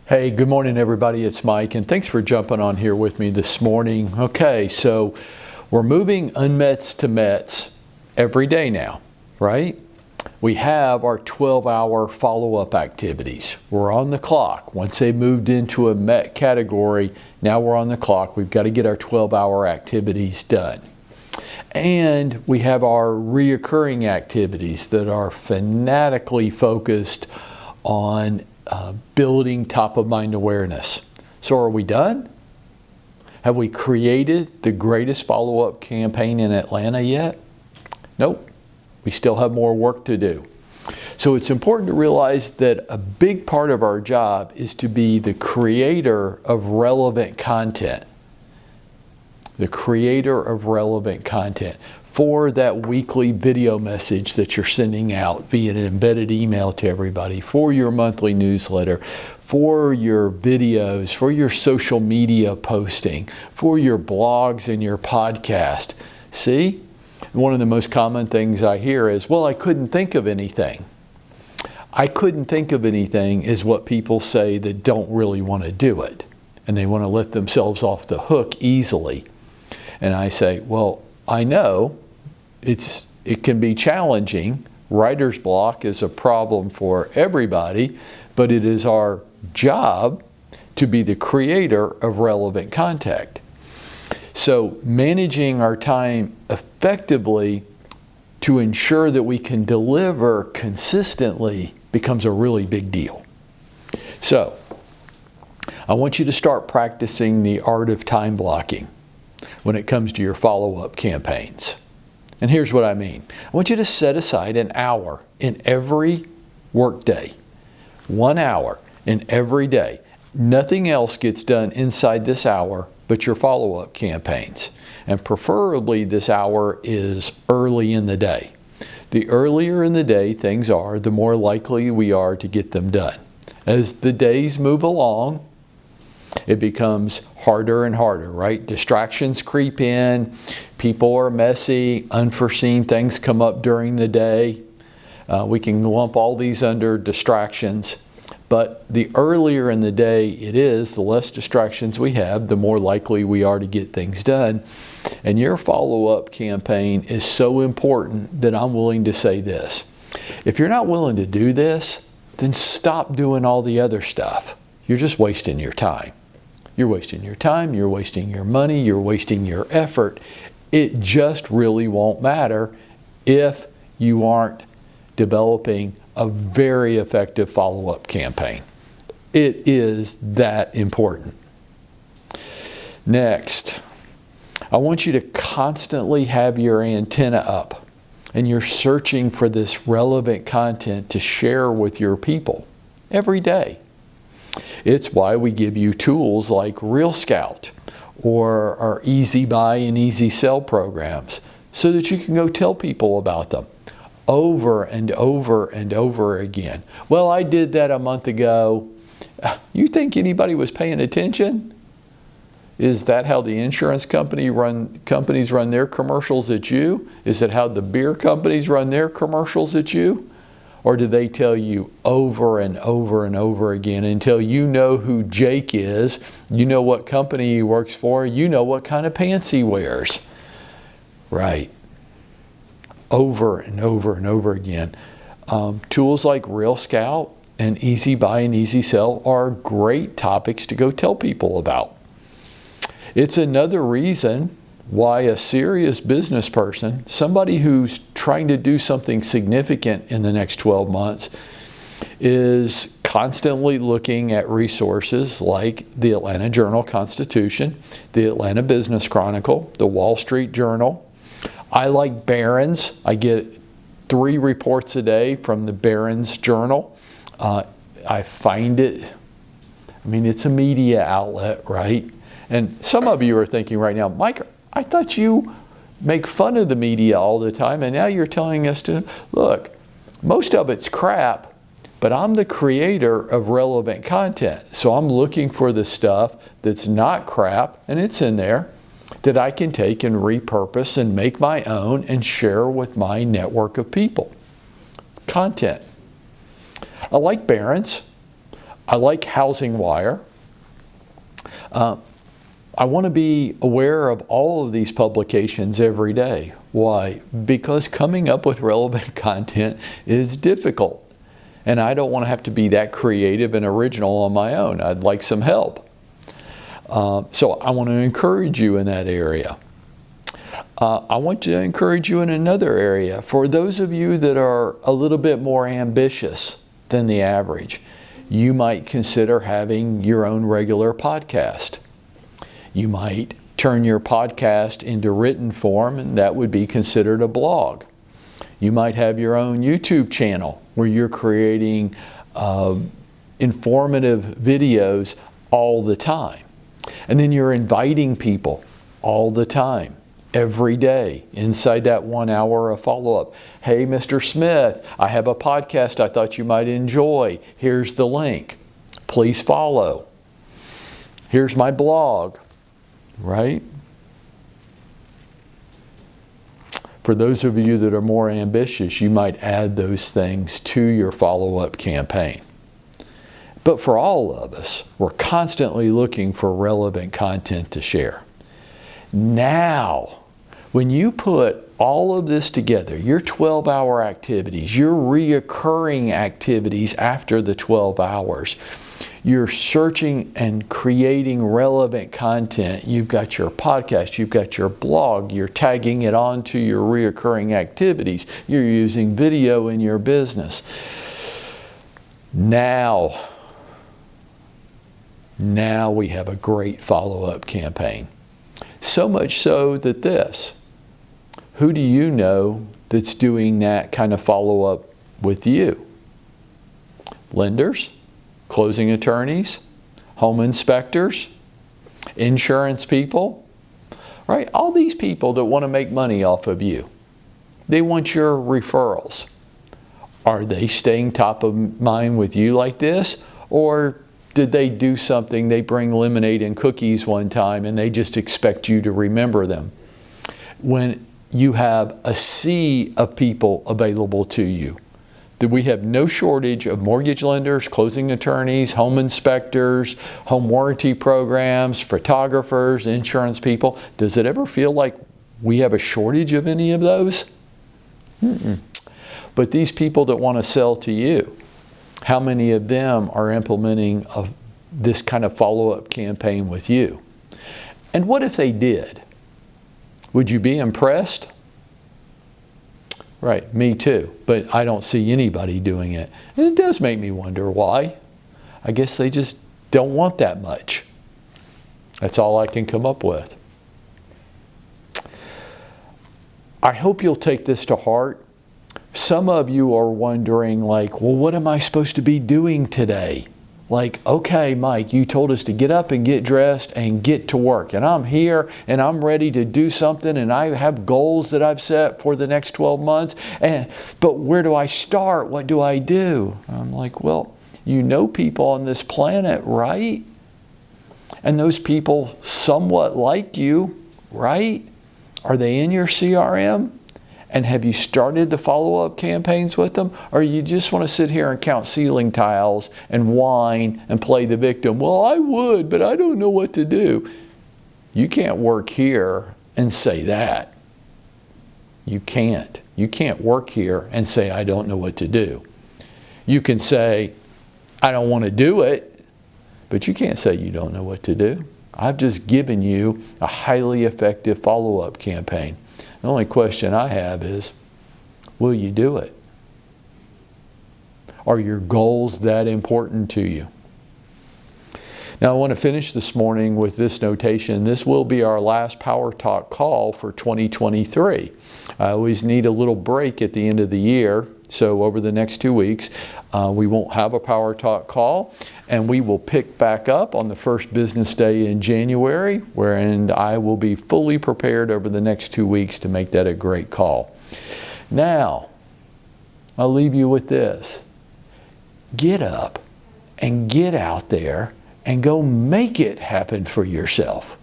Hey, good morning everybody, it's Mike, and thanks for jumping on here with me this morning. Okay, so we're moving unmets to mets every day now, right? We have our 12-hour follow-up activities. We're on the clock. Once they moved into a met category, now we're on the clock. We've got to get our 12-hour activities done. And we have our reoccurring activities that are fanatically focused on building top-of-mind awareness. So are we done? Have we created the greatest follow-up campaign in Atlanta yet? Nope. We still have more work to do. So it's important to realize that a big part of our job is to be the creator of relevant content. The creator of relevant content for that weekly video message that you're sending out via an embedded email to everybody, for your monthly newsletter, for your videos, for your social media posting, for your blogs and your podcast. See? One of the most common things I hear is, well, I couldn't think of anything. I couldn't think of anything is what people say that don't really want to do it. And they want to let themselves off the hook easily. And I say, well, I know it can be challenging. Writer's block is a problem for everybody, but it is our job to be the creator of relevant content. So managing our time effectively to ensure that we can deliver consistently becomes a really big deal. So I want you to start practicing the art of time blocking when it comes to your follow-up campaigns. And here's what I mean. I want you to set aside an hour in every workday. 1 hour in every day. Nothing else gets done inside this hour but your follow-up campaigns. And preferably this hour is early in the day. The earlier in the day things are, the more likely we are to get them done. As the days move along, it becomes harder and harder, right? Distractions creep in, people are messy, unforeseen things come up during the day. We can lump all these under distractions, but the earlier in the day it is, the less distractions we have, the more likely we are to get things done. And your follow-up campaign is so important that I'm willing to say this. If you're not willing to do this, then stop doing all the other stuff. You're just wasting your time. You're wasting your time, you're wasting your money, you're wasting your effort. It just really won't matter if you aren't developing a very effective follow-up campaign. It is that important. Next, I want you to constantly have your antenna up and you're searching for this relevant content to share with your people every day. It's why we give you tools like Real Scout or our Easy Buy and Easy Sell programs so that you can go tell people about them over and over and over again. Well, I did that a month ago. You think anybody was paying attention? Is that how the insurance companies run their commercials at you? Is it how the beer companies run their commercials at you? Or do they tell you over and over and over again until you know who Jake is, you know what company he works for, you know what kind of pants he wears? Right. Over and over and over again. Tools like Real Scout and Easy Buy and Easy Sell are great topics to go tell people about. It's another reason why a serious business person, somebody who's trying to do something significant in the next 12 months, is constantly looking at resources like the Atlanta Journal-Constitution, the Atlanta Business Chronicle, the Wall Street Journal. I like Barron's. I get 3 reports a day from the Barron's Journal. I find it, it's a media outlet, right? And some of you are thinking right now, Mike, I thought you make fun of the media all the time, and now you're telling us to, look, most of it's crap, but I'm the creator of relevant content. So I'm looking for the stuff that's not crap, and it's in there, that I can take and repurpose and make my own and share with my network of people. Content. I like Barron's. I like Housing Wire. I want to be aware of all of these publications every day. Why? Because coming up with relevant content is difficult. And I don't want to have to be that creative and original on my own. I'd like some help. So I want to encourage you in that area. I want to encourage you in another area. For those of you that are a little bit more ambitious than the average, you might consider having your own regular podcast. You might turn your podcast into written form, and that would be considered a blog. You might have your own YouTube channel where you're creating informative videos all the time. And then you're inviting people all the time, every day, inside that 1 hour of follow-up. Hey, Mr. Smith, I have a podcast I thought you might enjoy. Here's the link. Please follow. Here's my blog. Right? For those of you that are more ambitious, you might add those things to your follow-up campaign. But for all of us, we're constantly looking for relevant content to share. Now, when you put all of this together, your 12-hour activities, your reoccurring activities after the 12 hours, you're searching and creating relevant content. You've got your podcast, you've got your blog, you're tagging it onto your reoccurring activities. You're using video in your business. Now we have a great follow-up campaign. So much so that who do you know that's doing that kind of follow-up with you? Lenders? Closing attorneys, home inspectors, insurance people, right? All these people that want to make money off of you. They want your referrals. Are they staying top of mind with you like this? Or did they do something, they bring lemonade and cookies one time and they just expect you to remember them? When you have a sea of people available to you, that we have no shortage of mortgage lenders, closing attorneys, home inspectors, home warranty programs, photographers, insurance people. Does it ever feel like we have a shortage of any of those? But these people that want to sell to you, how many of them are implementing this kind of follow-up campaign with you? And what if they did? Would you be impressed? Right, me too, but I don't see anybody doing it. And it does make me wonder why. I guess they just don't want that much. That's all I can come up with. I hope you'll take this to heart. Some of you are wondering, like, well, what am I supposed to be doing today? Like, okay, Mike, you told us to get up and get dressed and get to work. And I'm here and I'm ready to do something and I have goals that I've set for the next 12 months. But where do I start? What do I do? I'm like, well, you know people on this planet, right? And those people somewhat like you, right? Are they in your CRM? And have you started the follow-up campaigns with them? Or you just want to sit here and count ceiling tiles and whine and play the victim? Well, I would, but I don't know what to do. You can't work here and say that. You can't. You can't work here and say, I don't know what to do. You can say, I don't want to do it, but you can't say you don't know what to do. I've just given you a highly effective follow-up campaign. The only question I have is, will you do it? Are your goals that important to you? Now I want to finish this morning with this notation. This will be our last Power Talk call for 2023. I always need a little break at the end of the year. So over the next 2 weeks, we won't have a Power Talk call, and we will pick back up on the first business day in January, wherein I will be fully prepared over the next 2 weeks to make that a great call. Now, I'll leave you with this. Get up and get out there and go make it happen for yourself.